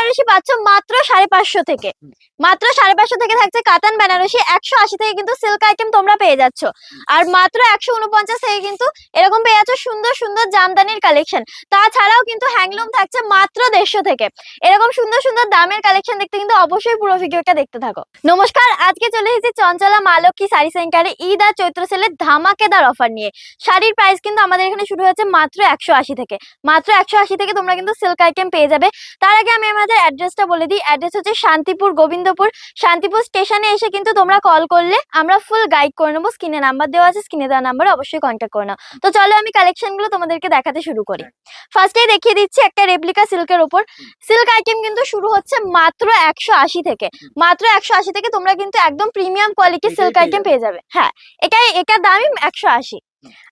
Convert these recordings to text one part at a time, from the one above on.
বেনারসি পাচ্ছ মাত্র 550 থেকে। মাত্র 550 থেকে থাকছে কাতান বেনারসি। 180 থেকে কিন্তু সিল্ক আইটেম তোমরা পেয়ে যাচ্ছ। আর মাত্র 149 থেকে কিন্তু এরকম পেয়ে যাচ্ছ সুন্দর সুন্দর জামদানির কালেকশন। তাছাড়াও কিন্তু হ্যান্ডলুম থাকছে মাত্র 150 থেকে। এরকম সুন্দর সুন্দর দামের কালেকশন দেখতে কিন্তু অবশ্যই পুরো ভিডিওটা দেখতে থাকো। নমস্কার, আজকে চলে এসেছি চঞ্চলা মা লক্ষ্মী শাড়ি সেন্টারে ঈদ আর চৈত্র সেলের ধামাকেদার অফার নিয়ে। শাড়ির প্রাইস কিন্তু আমাদের এখানে শুরু হচ্ছে মাত্র 180 থেকে। মাত্র 180 থেকে তোমরা কিন্তু সিল্ক আইটেম পেয়ে যাবে। তার আগে আমি আমাদের অ্যাড্রেসটা বলে দিই। অ্যাড্রেস হচ্ছে শান্তিপুর গোবিন্দপুর। শান্তিপুর স্টেশনে এসে কিন্তু তোমরা কল করলে আমরা ফুল গাইড করে নেবো। স্ক্রিনে নাম্বার দেওয়া আছে, স্ক্রিনে দেওয়া নাম্বারে অবশ্যই কন্ট্যাক্ট করে নাও। তো চলো আমি কালেকশনগুলো তোমাদেরকে দেখাতে শুরু করি। ফার্স্টেই দেখিয়ে দিচ্ছি একটা রেপ্লিকা সিল্কের উপর। সিল্ক আইটেম কিন্তু শুরু হচ্ছে মাত্র 180 থেকে। মাত্র 180 থেকে তোমরা কিন্তু একদম প্রিমিয়াম কোয়ালিটির সিল্ক আইটেম পেয়ে যাবে। হ্যাঁ, এটার দামই 180।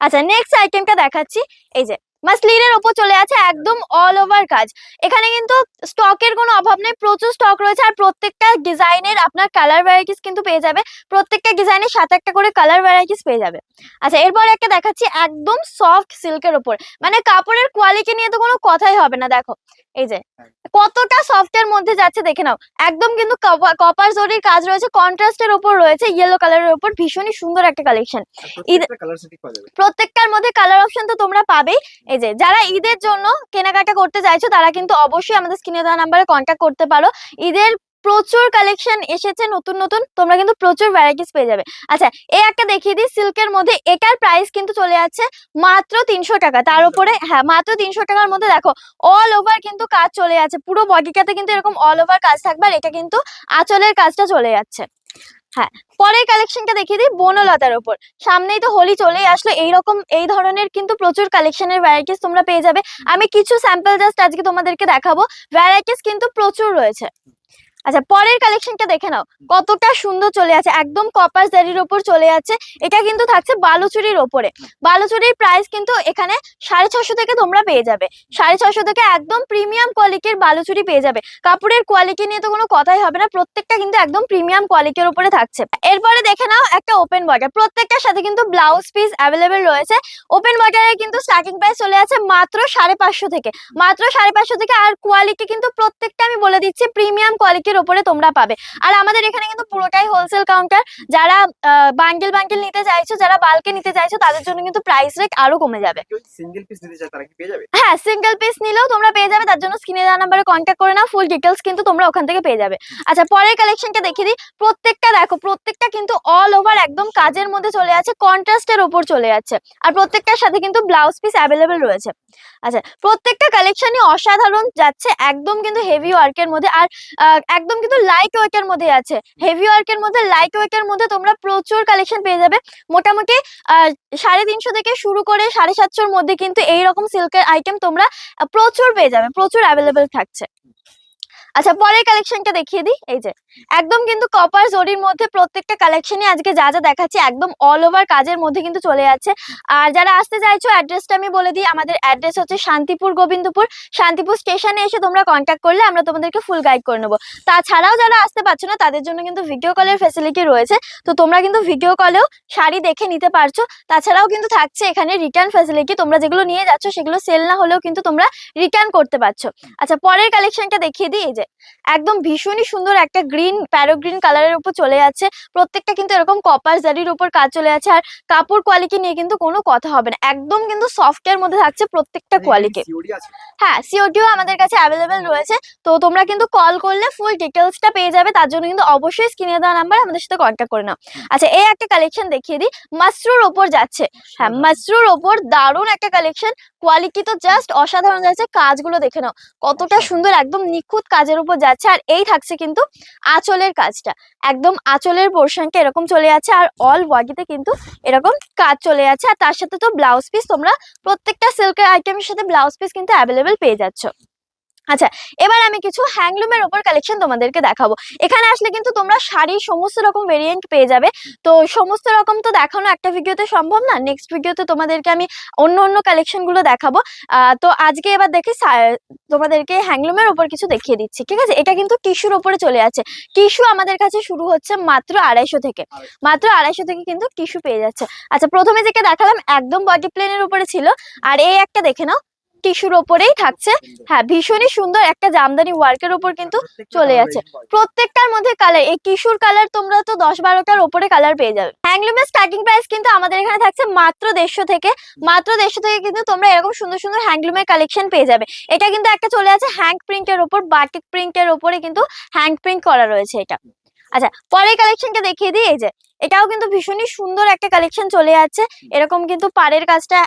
আচ্ছা, নেক্সট আইটেমটা দেখাচ্ছি। এই যে মাসলিনের উপর চলে আছে একদম অল ওভার কাজ। এখানে কিন্তু স্টকের কোনো অভাব নেই, প্রচুর স্টক রয়েছে। আর প্রত্যেকটা ডিজাইনের আপনার কালার ভ্যারাইটিস কিন্তু পেয়ে যাবে। প্রত্যেকটা ডিজাইনের 7-8টা করে কালার ভ্যারাইটিস পেয়ে যাবে। আচ্ছা, এরপর একটা দেখাচ্ছি একদম সফট সিল্কের উপর। মানে কাপড়ের কোয়ালিটি নিয়ে তো কোনো কথাই হবে না। দেখো এই যে কতটা সফটের মধ্যে যাচ্ছে দেখে নাও। একদম কিন্তু কপার জরির কাজ রয়েছে, কন্ট্রাস্টের উপর রয়েছে, ইয়েলো কালারের উপর। ভীষণই সুন্দর একটা কালেকশন। প্রত্যেকটার মধ্যে কালার অপশন তো তোমরা পাবেই। এই যে যারা ঈদের জন্য কেনাকাটা করতে চাইছো তারা কিন্তু অবশ্যই আমাদের স্ক্রিনে দেওয়া নাম্বারে কন্ট্যাক্ট করতে পারো। ঈদের প্রচুর কালেকশন এসেছে নতুন নতুন, তোমরা কিন্তু প্রচুর ভ্যারাইটিস পেয়ে যাবে। আচ্ছা, এই একটা দেখিয়ে দিই সিল্কের মধ্যে। এটার প্রাইস কিন্তু চলে যাচ্ছে মাত্র 300 টাকা। তার উপরে হ্যাঁ, মাত্র 300 টাকার মধ্যে দেখো অল ওভার কিন্তু কাজ চলে যাচ্ছে। পুরো বডিটাতে কিন্তু এরকম অল ওভার কাজ থাকবে। আর এটা কিন্তু আঁচলের কাজটা চলে যাচ্ছে। হ্যাঁ, পরের কালেকশনটা দেখিয়ে দিই বনলতার উপর। সামনেই তো হোলি চলেই আসলো। এই ধরনের কিন্তু প্রচুর কালেকশনের ভ্যারাইটিস তোমরা পেয়ে যাবে। আমি কিছু স্যাম্পল জাস্ট আজকে তোমাদেরকে দেখাবো। ভ্যারাইটিস কিন্তু প্রচুর রয়েছে। আচ্ছা, পরের কালেকশনটা দেখে নাও কতটা সুন্দর চলে আছে। একদম কপার জারির উপর চলে যাচ্ছে। এটা কিন্তু থাকছে বালুচুরির ওপরে। বালুচুরির প্রাইস কিন্তু এখানে 650 থেকে তোমরা পেয়ে যাবে। 650 থেকে একদম প্রিমিয়াম কোয়ালিটির বালুচুরি পেয়ে যাবে। কাপড়ের কোয়ালিটি নিয়ে তো কোনো কথাই হবে না। প্রত্যেকটা কিন্তু একদম প্রিমিয়াম কোয়ালিটির উপরে থাকছে। এরপরে দেখে নাও একটা ওপেন বর্ডার। প্রত্যেকটার সাথে কিন্তু ব্লাউজ পিস অ্যাভেলেবেল রয়েছে। ওপেন বর্ডারে কিন্তু স্টার্টিং প্রাইস চলে আছে মাত্র 550 থেকে। মাত্র 550 থেকে। আর কোয়ালিটি কিন্তু প্রত্যেকটা আমি বলে দিচ্ছি প্রিমিয়াম কোয়ালিটির উপরে তোমরা পাবে। আর আমাদের এখানে কিন্তু পুরোটাই হোলসেল কাউন্টার। যারা বান্ডেল বান্ডেল নিতে চাইছো, যারা বাল্কে নিতে চাইছো, তাদের জন্য কিন্তু প্রাইস রেট আরো কমে যাবে। সিঙ্গেল পিস নিতে চায় তারা কি পেয়ে যাবে? হ্যাঁ, সিঙ্গেল পিস নিলেও তোমরা পেয়ে যাবে। তার জন্য স্ক্রিনে দেওয়া নাম্বারে কন্ট্যাক্ট করে নাও। ফুল ডিটেলস কিন্তু তোমরা ওখান থেকে পেয়ে যাবে। আচ্ছা, পরের কালেকশনটা দেখিয়ে দিই। প্রত্যেকটা দেখো, প্রত্যেকটা কিন্তু অল ওভার একদম কাজের মধ্যে চলে আছে, কন্ট্রাস্টের উপর চলে যাচ্ছে। আর প্রত্যেকটার সাথে কিন্তু ব্লাউজ পিস অ্যাভেলেবেল রয়েছে। আচ্ছা, প্রত্যেকটা কালেকশনই অসাধারণ যাচ্ছে। একদম কিন্তু হেভি ওয়ার্কের মধ্যে। আর একদম কিন্তু লাইট ওয়েটের মধ্যে আছে। হেভি ওয়ার্কের মধ্যে, লাইট ওয়েটের মধ্যে তোমরা প্রচুর কালেকশন পেয়ে যাবে। মোটামুটি 350 থেকে শুরু করে 750-র মধ্যে কিন্তু এইরকম সিল্কের আইটেম তোমরা প্রচুর পেয়ে যাবে। প্রচুর অ্যাভেলেবেল থাকছে। আচ্ছা, পরের কালেকশনটা দেখিয়ে দিই। এই যে একদম কিন্তু কপার জরির মধ্যে প্রত্যেকটা কালেকশনই আজকে যা যা দেখাচ্ছি একদম অল ওভার কাজের মধ্যে কিন্তু চলে যাচ্ছে। আর যারা আসতে চাইছো অ্যাড্রেসটা আমি বলে দিই। আমাদের অ্যাড্রেস হচ্ছে শান্তিপুর গোবিন্দপুর। শান্তিপুর স্টেশনে এসে তোমরা কন্ট্যাক্ট করলে আমরা তোমাদেরকে ফুল গাইড করে নেবো। তাছাড়াও যারা আসতে পারছো না তাদের জন্য কিন্তু ভিডিও কলের ফ্যাসিলিটি রয়েছে। তো তোমরা কিন্তু ভিডিও কলেও শাড়ি দেখে নিতে পারছো। তাছাড়াও কিন্তু থাকছে এখানে রিটার্ন ফ্যাসিলিটি। তোমরা যেগুলো নিয়ে যাচ্ছ সেগুলো সেল না হলেও কিন্তু তোমরা রিটার্ন করতে পারছো। আচ্ছা, পরের কালেকশনটা দেখিয়ে দিই। এই যে একদম ভীষণই সুন্দর একটা গ্রিন, প্যারো গ্রিন কালারের উপর চলে যাচ্ছে। প্রত্যেকটা কিন্তু এরকম কপার জারির উপর কাজ চলে যাচ্ছে। আর কাপড় কোয়ালিটি নিয়ে কিন্তু কোনো কথা হবে না। একদম কিন্তু সফটের মধ্যে থাকছে প্রত্যেকটা কোয়ালিটি। হ্যাঁ, সিওডিও আমাদের কাছে অ্যাভেলেবেল রয়েছে। তো তোমরা কিন্তু কল করলে ফুল ডিটেলসটা পেয়ে যাবে। তার জন্য কিন্তু অবশ্যই স্ক্রিনে দেওয়া নাম্বার আমাদের সাথে কন্ট্যাক্ট করে নাও। আচ্ছা, এই একটা কালেকশন দেখিয়ে দিই। মাসরুর ওপর যাচ্ছে। হ্যাঁ, মাসরুর ওপর দারুণ একটা কালেকশন। কোয়ালিটি তো জাস্ট অসাধারণ যাচ্ছে। কাজগুলো দেখে নাও কতটা সুন্দর, একদম নিখুঁত কাজের উপর যাচ্ছে। আর এই থাকছে কিন্তু আঁচলের কাজটা। একদম আঁচলের পোর্শনটা এরকম চলে যাচ্ছে। আর অল বডিতে কিন্তু এরকম কাজ চলে যাচ্ছে। আর তার সাথে তো ব্লাউজ পিস তোমরা প্রত্যেকটা সিল্কের আইটেমের সাথে ব্লাউজ পিস কিন্তু অ্যাভেলেবেল পেয়ে যাচ্ছ। আচ্ছা, এবার আমি কিছু হ্যান্ডলুমের উপর কালেকশন তোমাদেরকে দেখাবো। এখানে আসলে কিন্তু তোমরা শাড়ির সমস্ত রকম ভেরিয়েন্ট পেয়ে যাবে। তো সমস্ত রকম তো দেখানো একটা ভিডিওতে সম্ভব না। নেক্সট ভিডিওতে তোমাদেরকে আমি অন্য কালেকশন গুলো দেখাবো। তো আজকে এবার দেখি তোমাদেরকে হ্যান্ডলুমের উপর কিছু দেখিয়ে দিচ্ছি। ঠিক আছে, এটা কিন্তু টিস্যুর উপরে চলে আছে। টিস্যু আমাদের কাছে শুরু হচ্ছে মাত্র 250 থেকে। মাত্র 250 থেকে কিন্তু টিস্যু পেয়ে যাচ্ছে। আচ্ছা, প্রথমে যেটা দেখালাম একদম বডি প্লেনের উপরে ছিল। আর এই একটা দেখে নাও, টিস্যুর ওপরেই থাকছে। হ্যাঁ, ভীষণই সুন্দর একটা জামদানি ওয়ার্কের ওপর কিন্তু চলে যাচ্ছে। প্রত্যেকটার মধ্যে কালার, এই টিস্যুর কালার তোমরা তো 10-12টার ওপরে কালার পেয়ে যাবে। হ্যান্ডলুমের স্টার্টিং প্রাইস কিন্তু আমাদের এখানে থাকছে মাত্র 150 থেকে। মাত্র 150 থেকে কিন্তু তোমরা এরকম সুন্দর সুন্দর হ্যান্ডলুমের কালেকশন পেয়ে যাবে। এটা কিন্তু একটা চলে আছে হ্যান্ড প্রিন্টের ওপর, বাটিক প্রিন্টের ওপরে কিন্তু হ্যান্ড প্রিন্ট করা রয়েছে এটা। আচ্ছা, পরের কালেকশনটা দেখিয়ে দিই। এই যে এটাও কিন্তু ভীষণই সুন্দর একটা কালেকশন চলে যাচ্ছে। এরকম কিন্তু পাড়ের কাজটা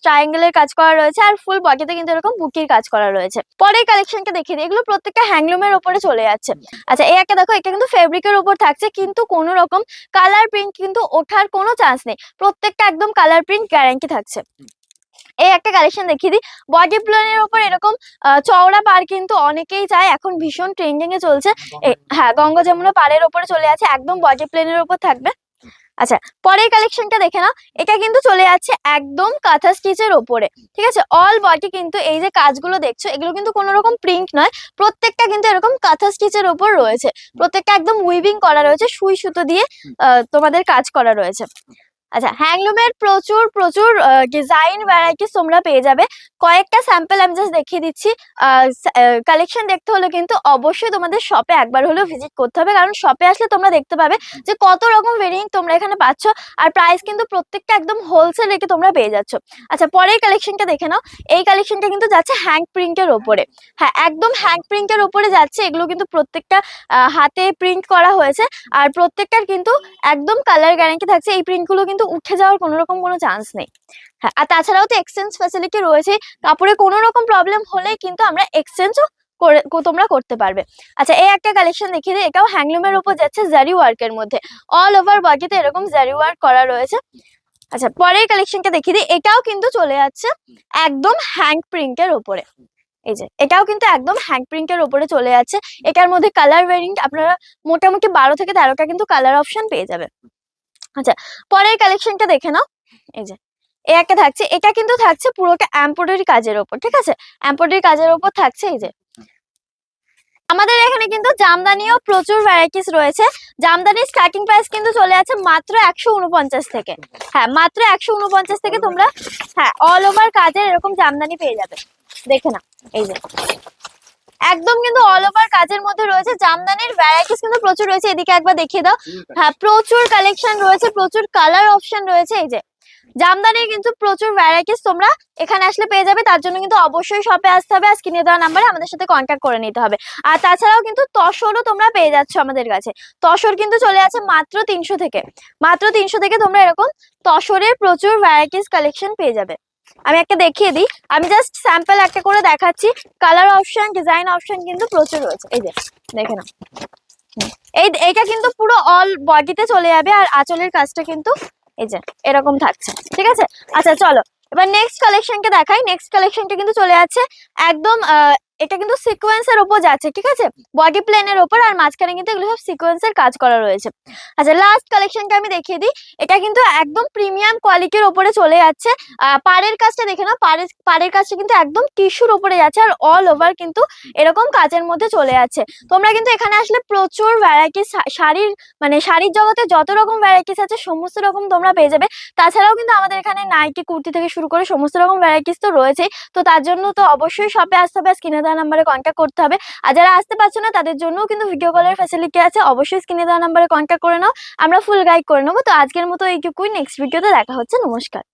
ট্রায়াঙ্গেলের কাজ করা রয়েছে, আর ফুল বডিতে কিন্তু এরকম বুটির কাজ করা রয়েছে। পরের কালেকশনটা দেখিয়ে দিই। এগুলো প্রত্যেকটা হ্যান্ডলুমের ওপরে চলে যাচ্ছে। আচ্ছা, এই একটা দেখো, এটা কিন্তু ফেব্রিকের ওপর থাকছে, কিন্তু কোনো রকম কালার প্রিন্ট কিন্তু ওঠার কোনো চান্স নেই। প্রত্যেকটা একদম কালার প্রিন্ট গ্যারান্টি থাকছে। এই একটা কালেকশন দেখিয়ে দিই। বডি প্লেনের ওপর এরকম চওড়া পাড় কিন্তু অনেকেই চায়, এখন ভীষণ ট্রেন্ডিং এ চলছে। হ্যাঁ, গঙ্গা যমুনা পাড়ের ওপরে চলে আছে, একদম বডি প্লেনের ওপর থাকবে। আচ্ছা, পরের কালেকশনটা দেখে নাও। এটা কিন্তু চলে যাচ্ছে একদম কাঁথা স্টিচের ওপরে, ঠিক আছে। অল বডি কিন্তু এই যে কাজগুলো দেখছো, এগুলো কিন্তু কোনো রকম প্রিন্ট নয়, প্রত্যেকটা কিন্তু এরকম কাঁথা স্টিচের ওপর রয়েছে। প্রত্যেকটা একদম উইভিং করা রয়েছে, সুই সুতো দিয়ে তোমাদের কাজ করা রয়েছে। আচ্ছা, হ্যান্ডলুমের প্রচুর প্রচুর ডিজাইন ভ্যারাইটিস তোমরা পেয়ে যাবে। কয়েকটা স্যাম্পল আমি জাস্ট দেখিয়ে দিচ্ছি। কালেকশন দেখতে হলে কিন্তু অবশ্যই তোমাদের শপে একবার হলেও ভিজিট করতে হবে, কারণ শপে আসলে তোমরা দেখতে পাবে যে কত রকম ভেরিয়েন্ট তোমরা এখানে পাচ্ছ, আর প্রাইস কিন্তু প্রত্যেকটা একদম হোলসেল রেটে তোমরা পেয়ে যাচ্ছ। আচ্ছা, পরের কালেকশনটা দেখে নাও। এই কালেকশনটা কিন্তু যাচ্ছে হ্যান্ড প্রিন্টের ওপরে। হ্যাঁ, একদম হ্যান্ড প্রিন্টের ওপরে যাচ্ছে। এগুলো কিন্তু প্রত্যেকটা হাতে প্রিন্ট করা হয়েছে, আর প্রত্যেকটার কিন্তু একদম কালার গ্যারান্টি থাকছে। এই প্রিন্টগুলো কিন্তু উঠে যাওয়ার কোনো রকম কোনো চান্স নেই। হ্যাঁ, আর তাছাড়াও তো এক্সচেঞ্জ ফ্যাসিলিটি রয়েছে। কাপড়ে কোনো রকম প্রবলেম হলেই কিন্তু আমরা এক্সচেঞ্জও তোমরা করতে পারবে। আচ্ছা, এই একটা কালেকশন দেখিয়ে দিই। এটাও হ্যান্ডলুমের উপর যাচ্ছে, জারি ওয়ার্কের মধ্যে। অল ওভার বডিতে এরকম জারি ওয়ার্ক করা রয়েছে। আচ্ছা, পরের কালেকশনটা দেখিয়ে দিই। এটাও কিন্তু চলে যাচ্ছে একদম হ্যান্ড প্রিন্টের উপরে। এই যে এটাও কিন্তু একদম হ্যান্ড প্রিন্টের উপরে চলে যাচ্ছে। এটার মধ্যে কালার ভেরিয়েন্ট আপনারা মোটামুটি 12 থেকে 13টা কিন্তু কালার অপশন পেয়ে যাবে। আচ্ছা, পরের কালেকশনটা দেখে নাও। এই যে এই একটা থাকছে, এটা কিন্তু থাকছে পুরোটা এমব্রয়ডারি কাজের উপর, ঠিক আছে। এমব্রয়ডারি কাজের উপর থাকছে। এই যে আমাদের এখানে কিন্তু জামদানিও প্রচুর ভ্যারাইটিস রয়েছে। জামদানির স্টার্টিং প্রাইস কিন্তু চলে আছে মাত্র 149 থেকে। হ্যাঁ, মাত্র 149 থেকে তোমরা হ্যাঁ অল ওভার কাজের এরকম জামদানি পেয়ে যাবে। দেখে না, এই যে একদম কিন্তু অল ওভার কাজের মধ্যে রয়েছে। জামদানির ভ্যারাইটিস কিন্তু প্রচুর রয়েছে। এদিকে একবার দেখিয়ে দাও। হ্যাঁ, প্রচুর কালেকশন রয়েছে, প্রচুর কালার অপশন রয়েছে। এই যে জামদানির কিন্তু প্রচুর ভ্যারাইটিস তোমরা এখানে আসলে পেয়ে যাবে। তার জন্য কিন্তু অবশ্যই শপে আসতে হবে, আর স্ক্রিনে দেওয়া নাম্বারে আমাদের সাথে কন্ট্যাক্ট করে নিতে হবে। আর তাছাড়াও কিন্তু তসরও তোমরা পেয়ে যাচ্ছ আমাদের কাছে। তসর কিন্তু চলে আছে মাত্র 300 থেকে। মাত্র 300 থেকে তোমরা এরকম তসরের প্রচুর ভ্যারাইটিস কালেকশন পেয়ে যাবে। আমি একটা দেখিয়ে দিই। আমি জাস্ট স্যাম্পল একটা করে দেখাচ্ছি। কালার অপশন, ডিজাইন অপশন কিন্তু প্রচুর রয়েছে। এই যে দেখে নাও, এইটা কিন্তু পুরো অল বডিতে চলে যাবে, আর আঁচলের কাজটা কিন্তু এই যে এরকম থাকছে, ঠিক আছে। আচ্ছা, চলো এবার নেক্সট কালেকশনকে দেখাই। নেক্সট কালেকশনটা কিন্তু চলে যাচ্ছে একদম এটা কিন্তু সিকোয়েন্সের উপর যাচ্ছে, ঠিক আছে। বডি প্লেনের উপর, আর মাঝখানে কিন্তু এগুলো সব সিকোয়েন্সের কাজ করা রয়েছে। আচ্ছা, লাস্ট কালেকশনটা আমি দেখিয়ে দিই। এটা কিন্তু একদম প্রিমিয়াম কোয়ালিটির উপরে চলে যাচ্ছে। পাড়ের কাজটা দেখে নাও। পাড়ের কাজটা কিন্তু একদম টিস্যুর উপরে যাচ্ছে, আর অল ওভার কিন্তু এরকম কাজের মধ্যে চলে যাচ্ছে। তোমরা কিন্তু এখানে আসলে প্রচুর ভ্যারাইটিস শাড়ির মানে শাড়ির জগতে যত রকম ভ্যারাইটিস আছে সমস্ত রকম তোমরা পেয়ে যাবে। তাছাড়াও কিন্তু আমাদের এখানে নাইটি, কুর্তি থেকে শুরু করে সমস্ত রকম ভ্যারাইটিস তো রয়েছেই। তো তার জন্য তো অবশ্যই শপে আসতে হবে, স্ক্রিনে দেওয়া নাম্বারে কন্ট্যাক্ট করতে হবে। আর যারা আসতে পারছো না তাদের জন্যও কিন্তু ভিডিও কলের ফ্যাসিলিটি আছে। অবশ্যই স্ক্রিনে দেওয়া নাম্বারে কন্ট্যাক্ট করে নাও, আমরা ফুল গাইড করে নেবো। তো আজকের মতো এইটুকুই, নেক্সট ভিডিওতে দেখা হচ্ছে। নমস্কার।